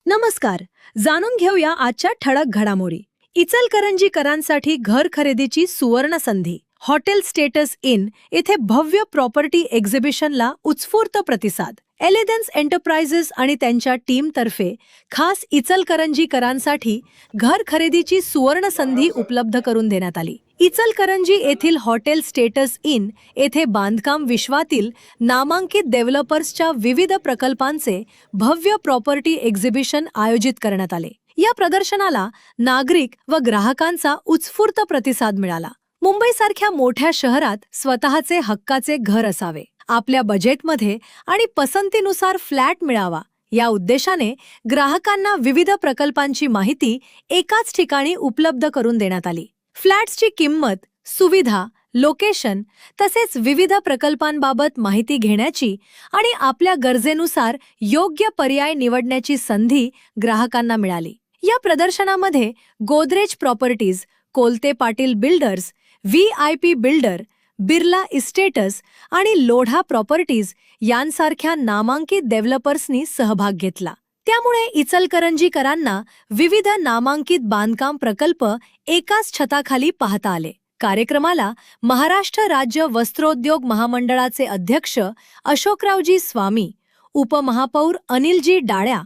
नमस्कार. जाणून घेऊया आजच्या ठळक घडामोडी. इचलकरंजीकरांसाठी घर खरेदीची सुवर्ण संधी. हॉटेल स्टेटस इन येथे भव्य प्रॉपर्टी एक्झिबिशनला उत्स्फूर्त प्रतिसाद. एलिगन्स एंटरप्राइजेस आणि त्यांच्या टीमतर्फे खास इचलकरंजीकरांसाठी घर खरेदीची सुवर्ण संधी उपलब्ध करून देण्यात आली. इचलकरंजी येथील हॉटेल स्टेटस इन येथे बांधकाम विश्वातील नामांकित डेव्हलपर्सच्या विविध प्रकल्पांचे भव्य प्रॉपर्टी एक्झिबिशन आयोजित करण्यात आले. या प्रदर्शनाला नागरिक व ग्राहकांचा उत्स्फूर्त प्रतिसाद मिळाला. मुंबईसारख्या मोठ्या शहरात स्वतःचे हक्काचे घर असावे, आपल्या बजेटमध्ये आणि पसंतीनुसार फ्लॅट मिळावा या उद्देशाने ग्राहकांना विविध प्रकल्पांची माहिती एकाच ठिकाणी उपलब्ध करून देण्यात आली. फ्लॅट्सची किंमत, सुविधा, लोकेशन तसेच विविध प्रकल्पांबाबत माहिती घेण्याची आणि आपल्या गरजेनुसार योग्य पर्याय निवडण्याची संधी ग्राहकांना मिळाली. या प्रदर्शनामध्ये Godrej properties, Kolte Patil builders, VIP builder, Birla estates आणि लोढा प्रॉपर्टीज यांसारख्या नामांकित डेव्हलपर्सनी सहभाग घेतला. त्यामुळे इचलकरंजीकरांना विविध नामांकित बांधकाम प्रकल्प एकाच छताखाली पाहता आले. कार्यक्रमाला महाराष्ट्र राज्य वस्त्रोद्योग महामंडळाचे अध्यक्ष अशोकरावजी स्वामी, उपमहापौर अनिलजी डाळ्या,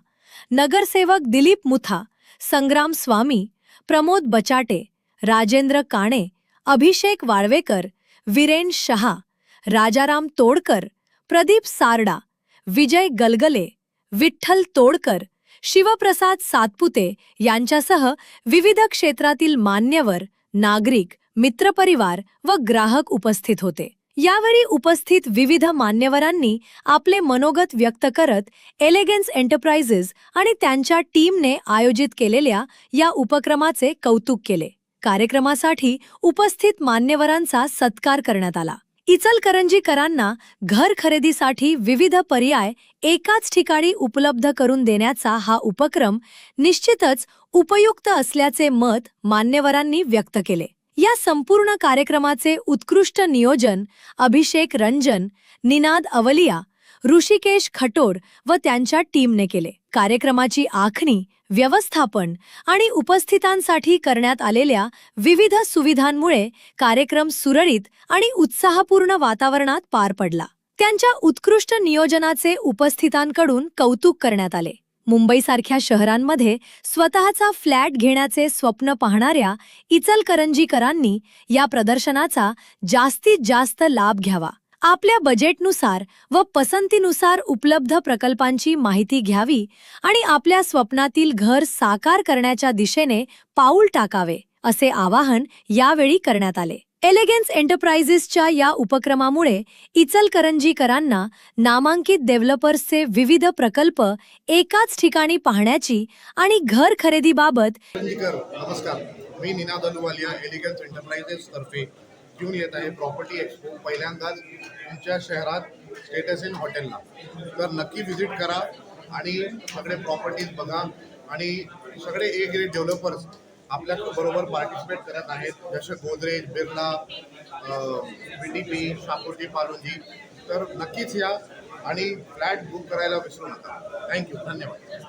नगरसेवक दिलीप मुथा, संग्राम स्वामी, प्रमोद बचाटे, राजेंद्र काणे, अभिषेक वाळवेकर, वीरेन शहा, राजाराम तोडकर, प्रदीप सारडा, विजय गलगले, विठ्ठल तोडकर, शिवप्रसाद सातपुते यांच्यासह विविध क्षेत्रातील मान्यवर, नागरिक, मित्रपरिवार व ग्राहक उपस्थित होते. यावेळी उपस्थित विविध मान्यवरांनी आपले मनोगत व्यक्त करत एलिगन्स एंटरप्राइजेस आणि त्यांच्या टीमने आयोजित केलेल्या या उपक्रमाचे कौतुक केले. कार्यक्रमासाठी उपस्थित मान्यवरांचा सत्कार करण्यात आला. इचलकरंजीकरांना घर खरेदीसाठी विविध पर्याय एकाच ठिकाणी उपलब्ध करून देण्याचा हा उपक्रम निश्चितच उपयुक्त असल्याचे मत मान्यवरांनी व्यक्त केले. या संपूर्ण कार्यक्रमाचे उत्कृष्ट नियोजन अभिषेक रंजन, निनाद अवलिया, ऋषिकेश खटोर व त्यांच्या टीमने केले. कार्यक्रमाची आखणी, व्यवस्थापन आणि उपस्थितांसाठी करण्यात आलेल्या विविध सुविधांमुळे कार्यक्रम सुरळीत आणि उत्साहपूर्ण वातावरणात पार पडला. त्यांच्या उत्कृष्ट नियोजनाचे उपस्थितांकडून कौतुक करण्यात आले. मुंबईसारख्या शहरांमध्ये स्वतःचा फ्लॅट घेण्याचे स्वप्न पाहणाऱ्या इचलकरंजीकरांनी या प्रदर्शनाचा जास्तीत जास्त लाभ घ्यावा. आपल्या बजेटनुसार व पसंतीनुसार उपलब्ध प्रकल्पांची माहिती घ्यावी आणि आपल्या स्वप्नातील घर साकार करण्याच्या दिशेने पाऊल टाकावे, असे आवाहन यावेळी करण्यात आले. एलिगन्स एंटरप्राइजेसच्या या उपक्रमामुळे इचलकरंजीकरांना नामांकित डेव्हलपर्सचे विविध प्रकल्प एकाच ठिकाणी पाहण्याची आणि घर खरेदीबाबत. नमस्कार, मी निनाद अहलुवालिया एलिगन्स एंटरप्राइजेस तर्फे घेऊन येत आहे प्रॉपर्टी एक्सपो. पहिल्यांदाच तुमच्या शहरात स्टेटस इन हॉटेलला, तर नक्की व्हिजिट करा आणि सगळे प्रॉपर्टीज बघा. आणि सगळे ए ग्रेड डेव्हलपर्स आपल्या बरोबर पार्टिसिपेट करत आहेत, जसे गोदरेज, बिर्ला, VTP, शापूरजी, पालोजी. तर नक्कीच या आणि फ्लॅट बुक करायला विसरू नका. थँक्यू, धन्यवाद.